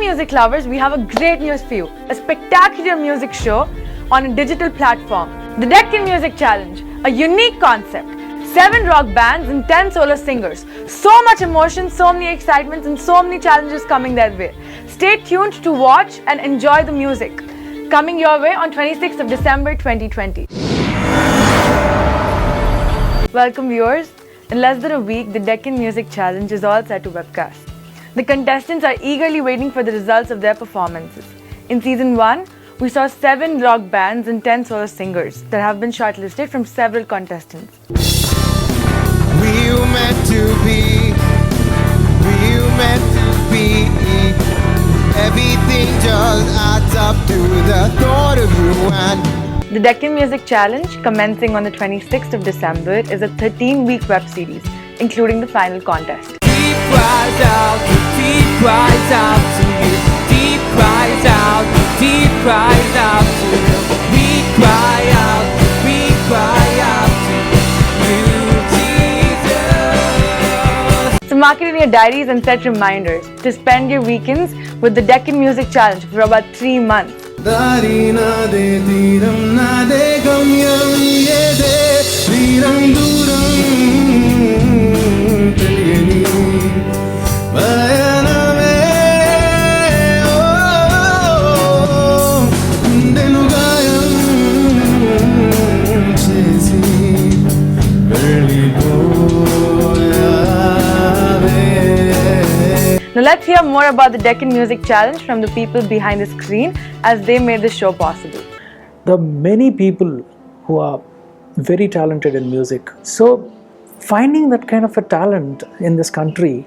music lovers, we have a great news for you. A spectacular music show on a digital platform. The Deccan Music Challenge, a unique concept. 7 rock bands and 10 solo singers. So much emotion, so many excitements and so many challenges coming their way. Stay tuned to watch and enjoy the music. Coming your way on 26th of December 2020. Welcome viewers. In less than a week, the Deccan Music Challenge is all set to webcast. The contestants are eagerly waiting for the results of their performances. In Season 1, we saw 7 rock bands and 10 solo singers that have been shortlisted from several contestants. We were meant to be, we were meant to be. Everything just adds up to the thought of you and The Deccan Music Challenge, commencing on the 26th of December, is a 13-week web series, including the final contest. deep cries out, deep cries out to you, deep cries out, deep cries out to you. We cry out to you, Jesus. So mark it in your diaries and set reminders to spend your weekends with the Deccan Music Challenge for about 3 months. Dari nade tiram nade gamyam yede viram duram teliyani vayaname denugayam chesi vellipoyave. Now let's hear more about the Deccan Music Challenge from the people behind the screen as they made the show possible. There are many people who are very talented in music. So finding that kind of a talent in this country,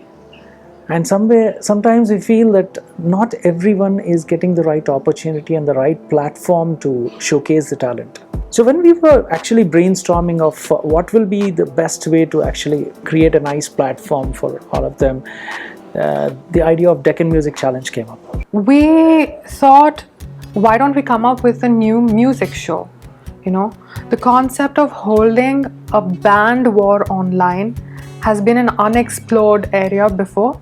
and sometimes we feel that not everyone is getting the right opportunity and the right platform to showcase the talent. So when we were actually brainstorming of what will be the best way to actually create a nice platform for all of them, the idea of Deccan Music Challenge came up. We thought, why don't we come up with a new music show? The concept of holding a band war online has been an unexplored area before,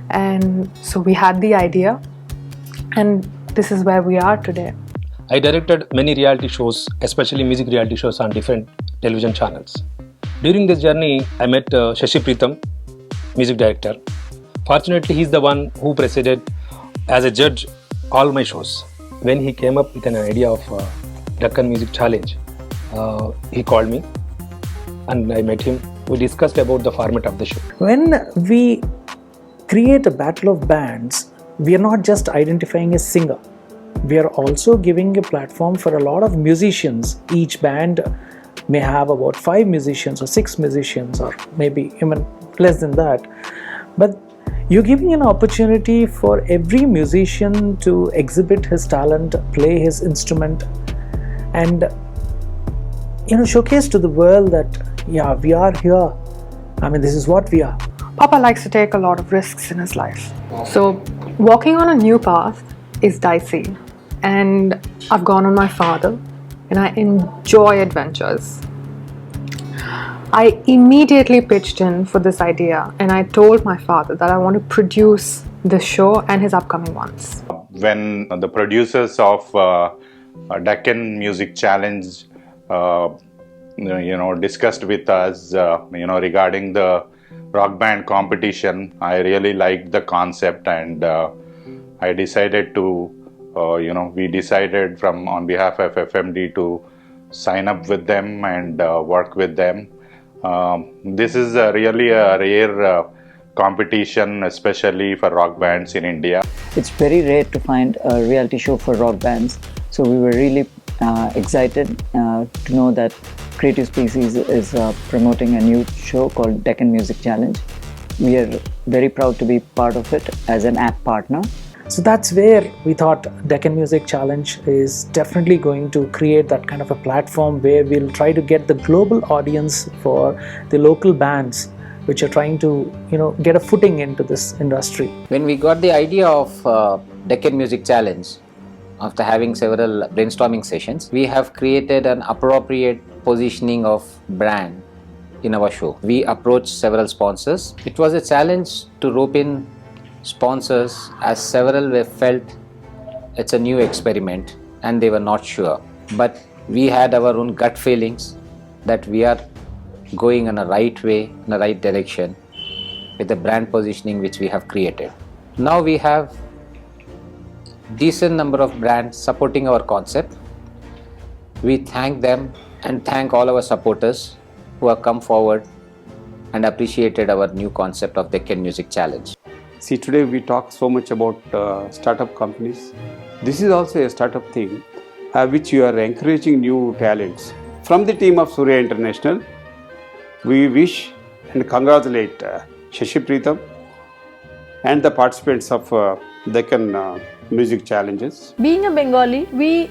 and so we had the idea, and this is where we are today. I directed many reality shows, especially music reality shows on different television channels. During this journey, I met Shashi Pritham, music director. Fortunately, he's the one who presided as a judge all my shows. When he came up with an idea of Deccan Music Challenge, he called me and I met him. We discussed about the format of the show. When we create a battle of bands, we are not just identifying a singer. We are also giving a platform for a lot of musicians. Each band may have about 5 musicians or 6 musicians or maybe even less than that. But you're giving an opportunity for every musician to exhibit his talent, play his instrument, and showcase to the world that yeah, we are here. I mean, this is what we are. Papa likes to take a lot of risks in his life. So walking on a new path is dicey, and I've gone on my father, and I enjoy adventures. I immediately pitched in for this idea, and I told my father that I want to produce this show and his upcoming ones. When the producers of Deccan Music Challenge discussed with us regarding the rock band competition, I really liked the concept, and I decided to we decided from on behalf of FMD to sign up with them and work with them. This is really a rare competition, especially for rock bands in India. It's very rare to find a reality show for rock bands, so we were really excited to know that Creative Species is promoting a new show called Deccan Music Challenge. We are very proud to be part of it as an app partner. So that's where we thought Deccan Music Challenge is definitely going to create that kind of a platform where we'll try to get the global audience for the local bands which are trying to get a footing into this industry. When we got the idea of Deccan Music Challenge, after having several brainstorming sessions, we have created an appropriate positioning of brand in our show. We approached several sponsors. It was a challenge to rope in sponsors, as several were felt it's a new experiment and they were not sure. But we had our own gut feelings that we are going in a right way, in the right direction with the brand positioning which we have created. Now we have decent number of brands supporting our concept. We thank them and thank all our supporters who have come forward and appreciated our new concept of Deccan Music Challenge. See, today we talk so much about startup companies. This is also a startup thing which you are encouraging new talents. From the team of Surya International, we wish and congratulate Shashi Pritham and the participants of Deccan Music Challenges. Being a Bengali, we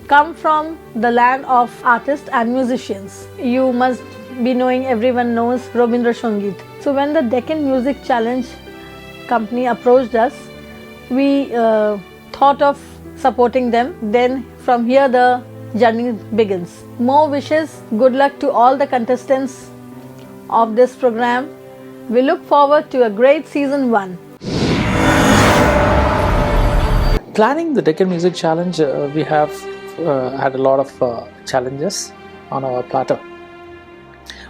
come from the land of artists and musicians. You must be knowing, everyone knows Rabindra Sangeet. So when the Deccan Music Challenge company approached us, we thought of supporting them. Then from here the journey begins. More wishes, good luck to all the contestants of this program. We look forward to a great season 1. Planning the Deccan Music Challenge, we have had a lot of challenges on our platter.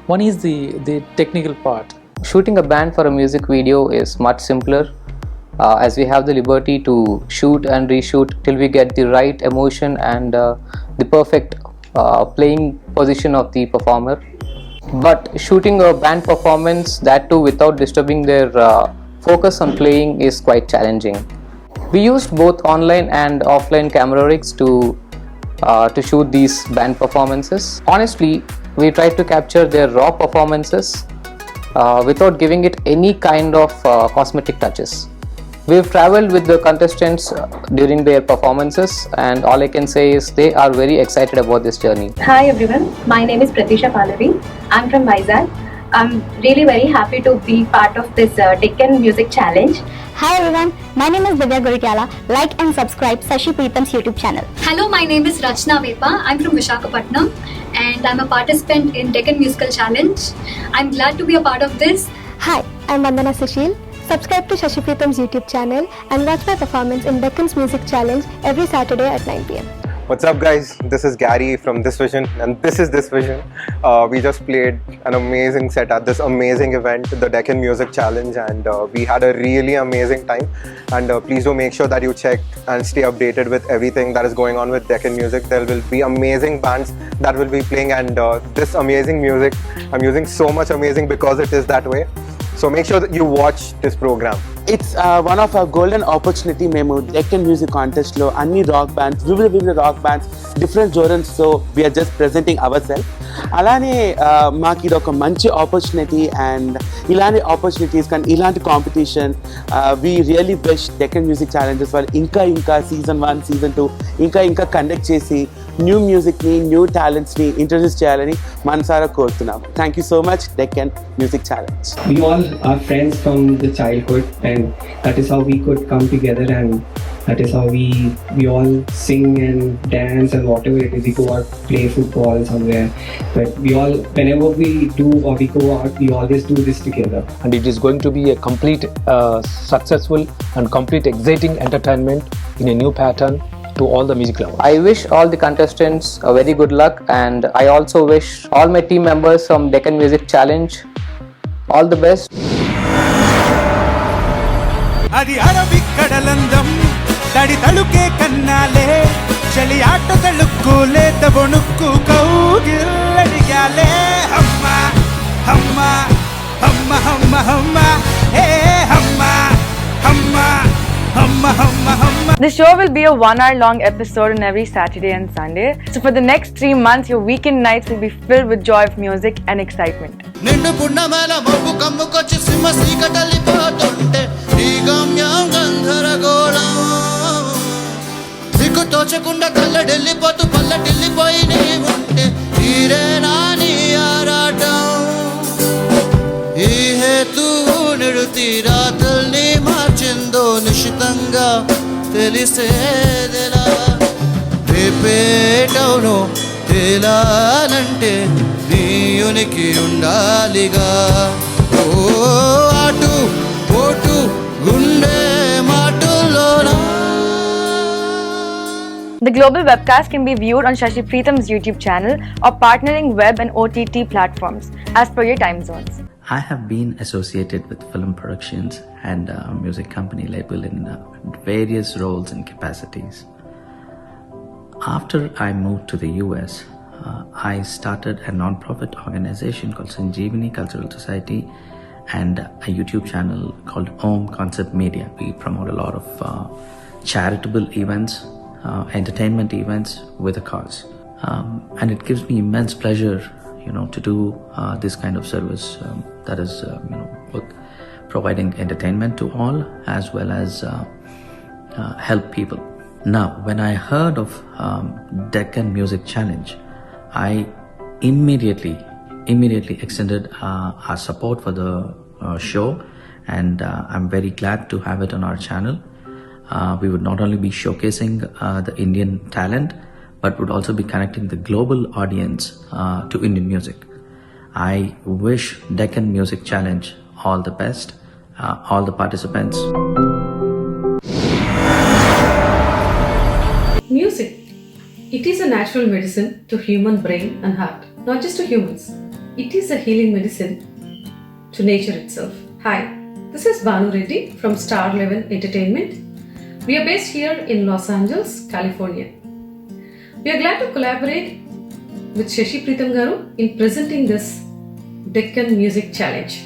One is the technical part. Shooting a band for a music video is much simpler as we have the liberty to shoot and reshoot till we get the right emotion and the perfect playing position of the performer. But shooting a band performance, that too without disturbing their focus on playing, is quite challenging. We used both online and offline camera rigs to shoot these band performances. Honestly, we tried to capture their raw performances without giving it any kind of cosmetic touches. We've traveled with the contestants during their performances, and all I can say is they are very excited about this journey. Hi everyone, my name is Pratisha Pallavi. I'm from Vizag. I'm really very happy to be part of this Deccan Music Challenge. Hi everyone, my name is Divya Gurikyala. Like and subscribe Shashi Pritham's YouTube channel. Hello, my name is Rachna Vepa. I'm from Visakhapatnam and I'm a participant in Deccan Musical Challenge. I'm glad to be a part of this. Hi, I'm Vandana Sushil. Subscribe to Shashi Pritham's YouTube channel and watch my performance in Deccan's Music Challenge every Saturday at 9 p.m. What's up guys, this is Gary from This Vision and this is This Vision. We just played an amazing set at this amazing event, the Deccan Music Challenge, and we had a really amazing time. And please do make sure that you check and stay updated with everything that is going on with Deccan Music. There will be amazing bands that will be playing, and this amazing music, I'm using so much amazing because it is that way. So make sure that you watch this program. It's one of our golden opportunity memo Deccan Music Contest lo anni rock bands, vivid rock bands, different genres, so we are just presenting ourselves. అలానే మాకు ఇది ఒక మంచి opportunity and ఇలాంటి opportunities కానీ ఇలాంటి competition we really best Deccan music challenges వాళ్ళు ఇంకా సీజన్ 1 సీజన్ 2 ఇంకా కండక్ట్ చేసి న్యూ మ్యూజిక్ని న్యూ టాలెంట్స్ని ఇంట్రడ్యూస్ చేయాలని మనసారా కోరుతున్నాం. Thank you so much Deccan music challenge. We all are friends from the childhood and that is how we could come together, and that is how we all sing and dance and whatever it is. We go out, play football somewhere, but we all, whenever we do or we go out, we always do this together. And it is going to be a complete successful and complete exciting entertainment in a new pattern to all the music lovers. I wish all the contestants a very good luck, and I also wish all my team members from Deccan Music Challenge all the best. అది Arabic కడలందం తడి తళుకే కన్నాలే చలి ఆట తళుక్కు లేత బొణుక్కు కౌగిల్లడిగాలే హమ్మ హమ్మ హమ్మ హమ్మ హమ్మ ఏ హమ్మ హమ్మ హమ్మ హమ్మ హమ్మ. The show will be a 1-hour long episode on every Saturday and Sunday. So for the next 3 months, your weekend nights will be filled with joy of music and excitement. నిండు పున్నమేల మబ్బు కమ్ముకొచ్చి సింహ సీకటలిపోతుంటే ఈ గమ్యం గంధరగోళం దిక్కు తోచకుండా కళ్ళడెళ్ళిపోతూ పల్లటిల్లిపోయి నీ ఉంటే తీరేనా నీ ఆరాటం ఈ హేతు నిడు తీరాతల్ని మార్చిందో నిశితంగా తెలిసేదెలా రేపేటవును తేలానంటే నీ ఉనికి ఉండాలిగా ఓ ఆటు పోటు The global webcast can be viewed on Shashi Preetham's YouTube channel or partnering web and OTT platforms as per your time zones. I have been associated with film productions and a music company label in various roles and capacities. After I moved to the US, I started a non-profit organization called Sanjeevani Cultural Society and a YouTube channel called Om Concept Media. We promote a lot of charitable events, entertainment events with a cause. And it gives me immense pleasure, to do this kind of service that is, both providing entertainment to all as well as help people. Now, when I heard of Deccan Music Challenge, I immediately extended our support for the show, and I'm very glad to have it on our channel. We would not only be showcasing the Indian talent, but would also be connecting the global audience to Indian music. I wish Deccan Music Challenge all the best, all the participants. Music. It is a natural medicine to human brain and heart. Not just to humans. It is a healing medicine to nature itself. Hi, this is Banu Reddy from Star Level Entertainment. We are based here in Los Angeles, California. We are glad to collaborate with Shashi Preetham Garu in presenting this Deccan Music Challenge.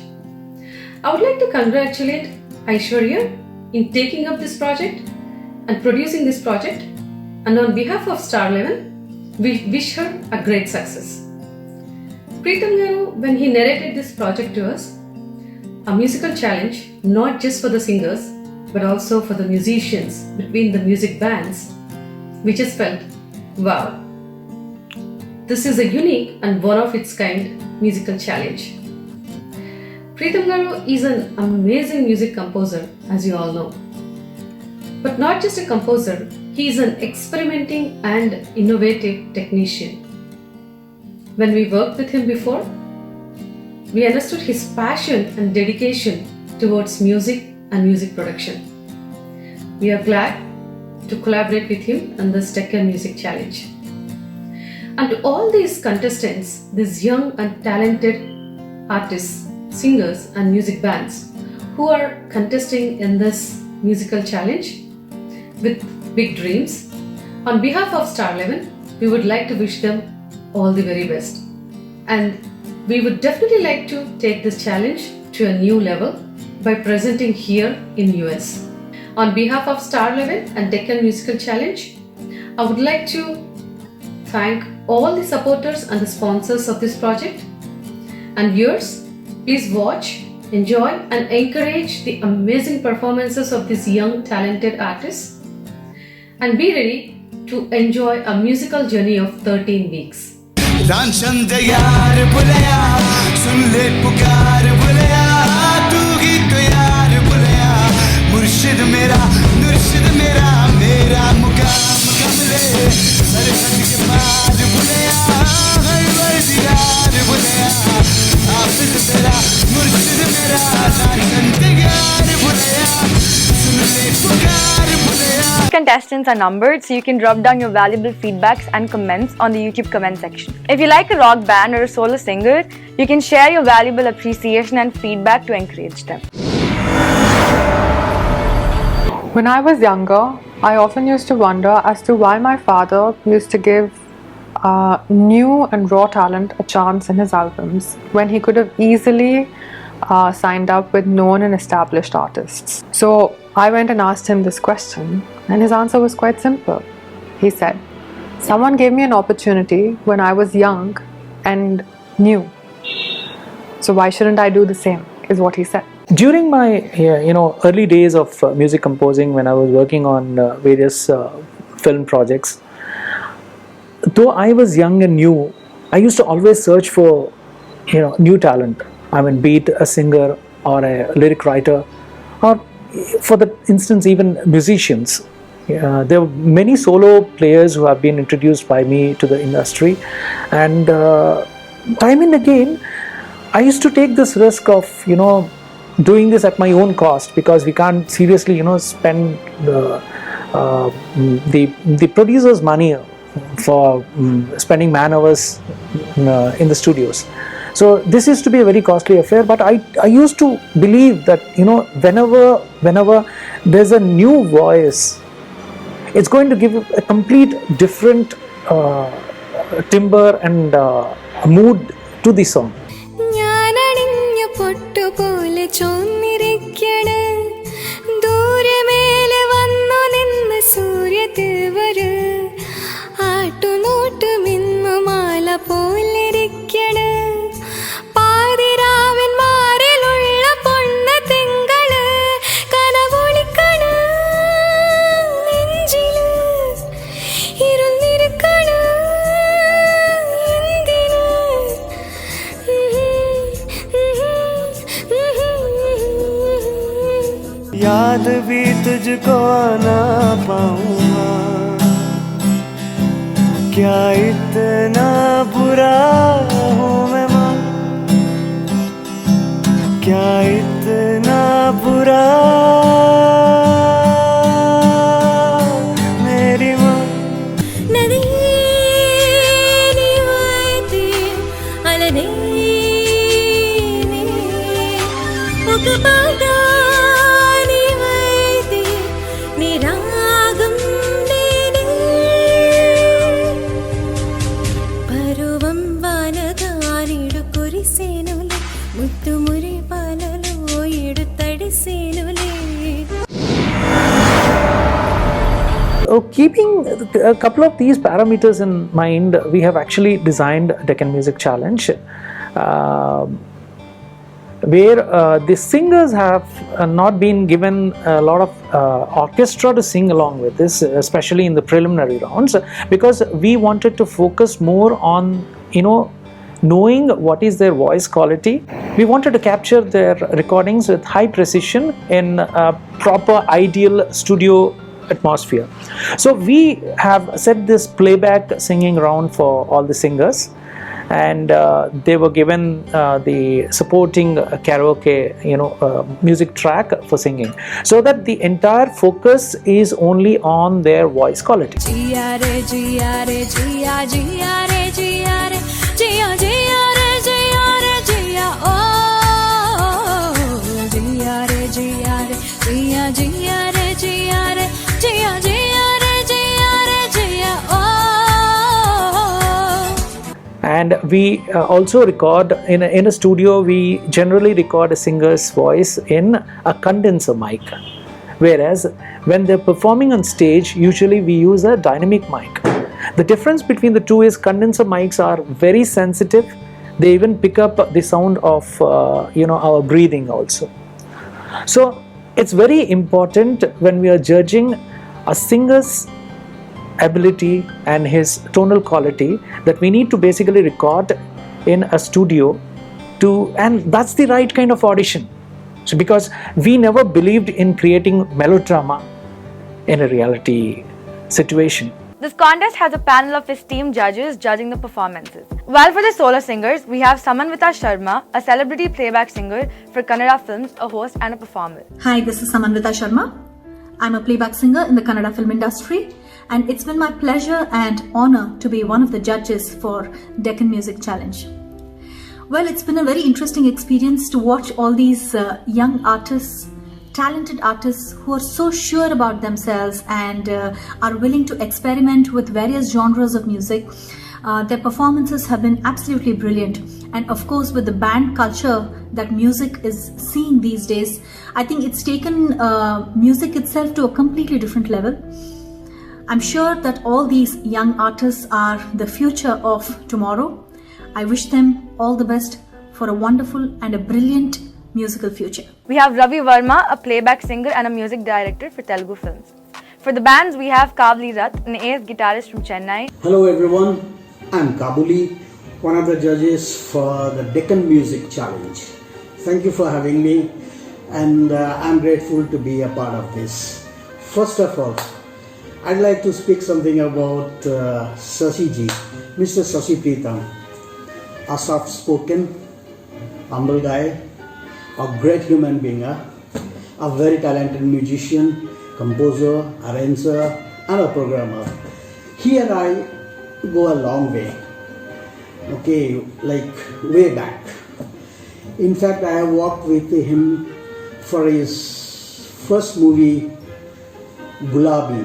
I would like to congratulate Aishwarya in taking up this project and producing this project, and on behalf of Star Level, we wish her a great success. Preetham Garu, when he narrated this project to us, a musical challenge not just for the singers but also for the musicians between the music bands, we just felt, wow, this is a unique and one of its kind musical challenge. Preetham Garu is an amazing music composer, as you all know. But not just a composer, he is an experimenting and innovative technician. When we worked with him before, we understood his passion and dedication towards music and music production. We are glad to collaborate with him on this Deccan Music Challenge. And to all these contestants, these young and talented artists, singers and music bands who are contesting in this musical challenge with big dreams, on behalf of Star Level, we would like to wish them all the very best. And we would definitely like to take this challenge to a new level by presenting here in US. On behalf of Star Level and Deccan Musical Challenge, I would like to thank all the supporters and the sponsors of this project. And viewers, please watch, enjoy and encourage the amazing performances of these young talented artists, and be ready to enjoy a musical journey of 13 weeks. रांचंद यार बुलया सुन ले पुकार बुलया तू ही तो यार बुलया मुर्शिद मेरा मेरा मुकाम कमले सरहद के पार बुलया हर वर्द यार बुलया हाफिज तेरा मुर्शिद मेरा रांचंद यार बुलया सुन ले पुकार Bulleya. Contestants are numbered, so you can drop down your valuable feedbacks and comments on the YouTube comment section. If you like a rock band or a solo singer, you can share your valuable appreciation and feedback to encourage them. When I was younger, I often used to wonder as to why my father used to give new and raw talent a chance in his albums when he could have easily signed up with known and established artists. So I went and asked him this question, and his answer was quite simple. He said, "Someone gave me an opportunity when I was young and new. So why shouldn't I do the same?" is what he said. During my early days of music composing, when I was working on various film projects, though I was young and new, I used to always search for new talent. I mean, be it a singer or a lyric writer, or for the instance even musicians. There were many solo players who have been introduced by me to the industry, and time and again I used to take this risk of doing this at my own cost, because we can't seriously spend the producer's money for spending man hours in the studios. So this used to be a very costly affair, but I used to believe that, you know, whenever there's a new voice, it's going to give a complete different timbre and mood to the song. याद भी तुझको आना पाऊंगा, क्या इतना बुरा हूँ मैं माँ, क्या इतना बुरा मेरी माँ. Keeping a couple of these parameters in mind, we have actually designed Deccan Music Challenge, where the singers have not been given a lot of orchestra to sing along with this, especially in the preliminary rounds, because we wanted to focus more on, you know, knowing what is their voice quality. We wanted to capture their recordings with high precision in a proper ideal studio atmosphere. So we have set this playback singing round for all the singers, and they were given the supporting karaoke, you know, music track for singing, so that the entire focus is only on their voice quality. And we also record in a studio. We generally record a singer's voice in a condenser mic, whereas when they're performing on stage, usually we use a dynamic mic. The difference between the two is condenser mics are very sensitive. They even pick up the sound of you know, our breathing also. So it's very important when we are judging a singer's ability and his tonal quality that we need to basically record in a studio and that's the right kind of audition. So because we never believed in creating melodrama in a reality situation. This contest has a panel of esteemed judges judging the performances. While for the solo singers, we have Samanvita Sharma, a celebrity playback singer for Kannada films, a host and a performer. Hi, this is Samanvita Sharma. I'm a playback singer in the Kannada film industry, and it's been my pleasure and honor to be one of the judges for Deccan Music Challenge. Well, it's been a very interesting experience to watch all these young artists, talented artists who are so sure about themselves and are willing to experiment with various genres of music. Their performances have been absolutely brilliant, and of course with the band culture that music is seeing these days, I think it's taken music itself to a completely different level. I'm sure that all these young artists are the future of tomorrow. I wish them all the best for a wonderful and a brilliant musical future. We have Ravi Verma, a playback singer and a music director for Telugu films. For the bands, we have Kavli Rath, an ace guitarist from Chennai. Hello everyone, I'm Kabuli, one of the judges for the Deccan Music Challenge. Thank you for having me, and I'm grateful to be a part of this. First of all, I'd like to speak something about Sashi ji, Mr. Shashi Pritam, a soft-spoken, humble guy, a great human being, a very talented musician, composer, arranger, and a programmer. He and I go a long way. Okay, like way back. In fact, I have worked with him for his first movie, Gulabi,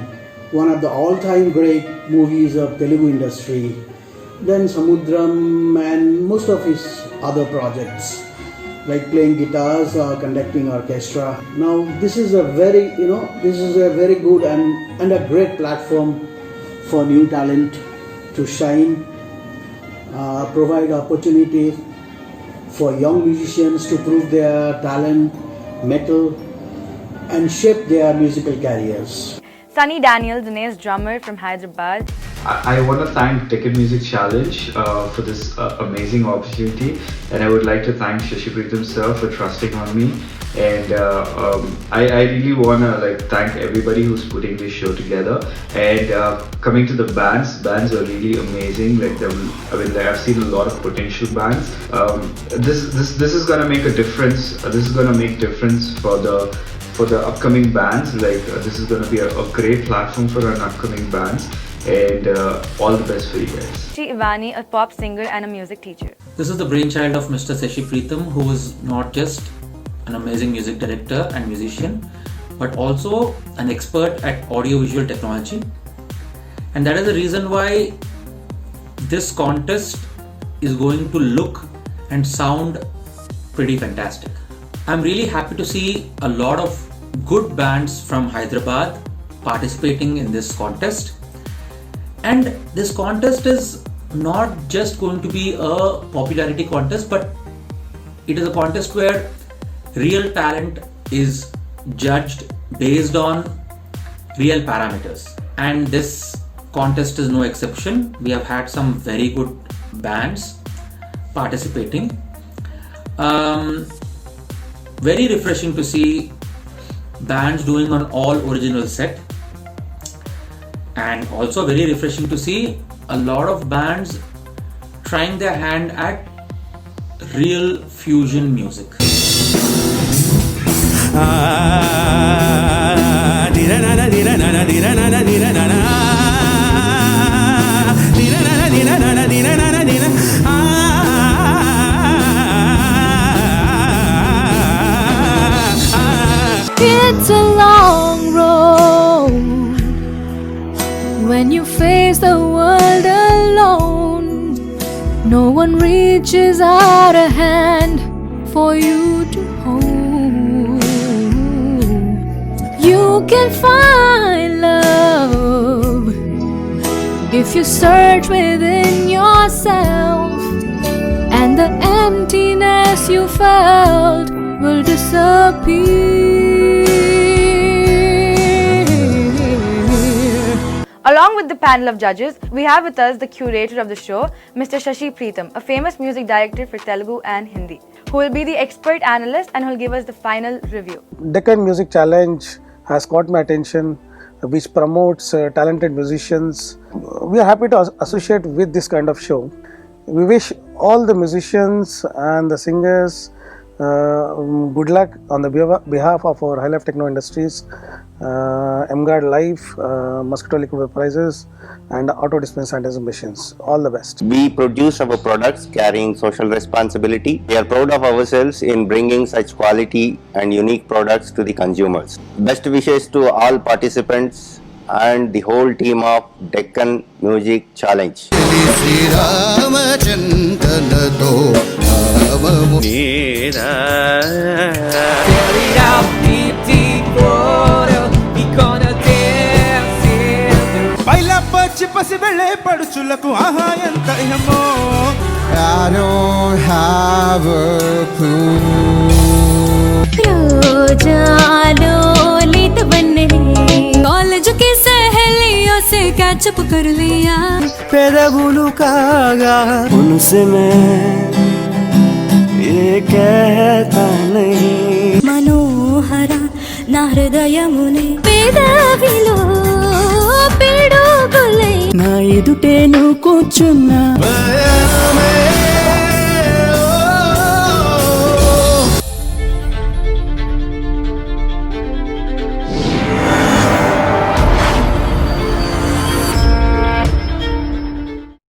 one of the all-time great movies of Telugu industry. Then Samudram and most of his other projects, like playing guitars or conducting orchestra. Now this is a very, good and a great platform for new talent to shine, provide opportunity for young musicians to prove their talent, mettle, and shape their musical careers. Sunny Daniel, Dinesh drummer from Hyderabad. I want to thank Deccan Music Challenge for this amazing opportunity, and I would like to thank Shashi Pritham sir for trusting on me. And I really want to thank everybody who's putting this show together. And coming to the bands are really amazing. I've seen a lot of potential bands. This is gonna make a difference. This is gonna make difference for the upcoming bands. This is gonna be a great platform for our upcoming bands. And all the best for you guys. Ivani, a pop singer and a music teacher. This is the brainchild of Mr. Shashi Pritham, who is not just an amazing music director and musician, but also an expert at audiovisual technology. And that is the reason why this contest is going to look and sound pretty fantastic. I'm really happy to see a lot of good bands from Hyderabad participating in this contest. And this contest is not just going to be a popularity contest, but it is a contest where real talent is judged based on real parameters. And this contest is no exception. We have had some very good bands participating. Very refreshing to see bands doing an all original set. And also very refreshing to see a lot of bands trying their hand at real fusion music. It's a long road when you face the world alone. No one reaches out a hand for you to hold. You can find love if you search within yourself, and the emptiness you felt will disappear. Along with the panel of judges, we have with us the curator of the show, Mr. Shashi Pritham, a famous music director for Telugu and Hindi, who will be the expert analyst and who will give us the final review. Deccan Music Challenge has caught my attention, which promotes talented musicians. We are happy to associate with this kind of show. We wish all the musicians and the singers good luck on the behalf of our High Life Techno Industries, MGuard Life, Mosquito Liquid Vaporizers, and Auto Dispense Sanitizer Machines. All the best. We produce our products carrying social responsibility. We are proud of ourselves in bringing such quality and unique products to the consumers. Best wishes to all participants and the whole team of Deccan Music Challenge. I don't have a clue. College की सहेलियों से catch up कर लिया पेदगुलु कागा उनसे मैं ये कहता नहीं मनोहरा ना हृदयमुने पेदविलो पिडुगुलै నా ఎదుటే నువ్వు కూర్చున్నా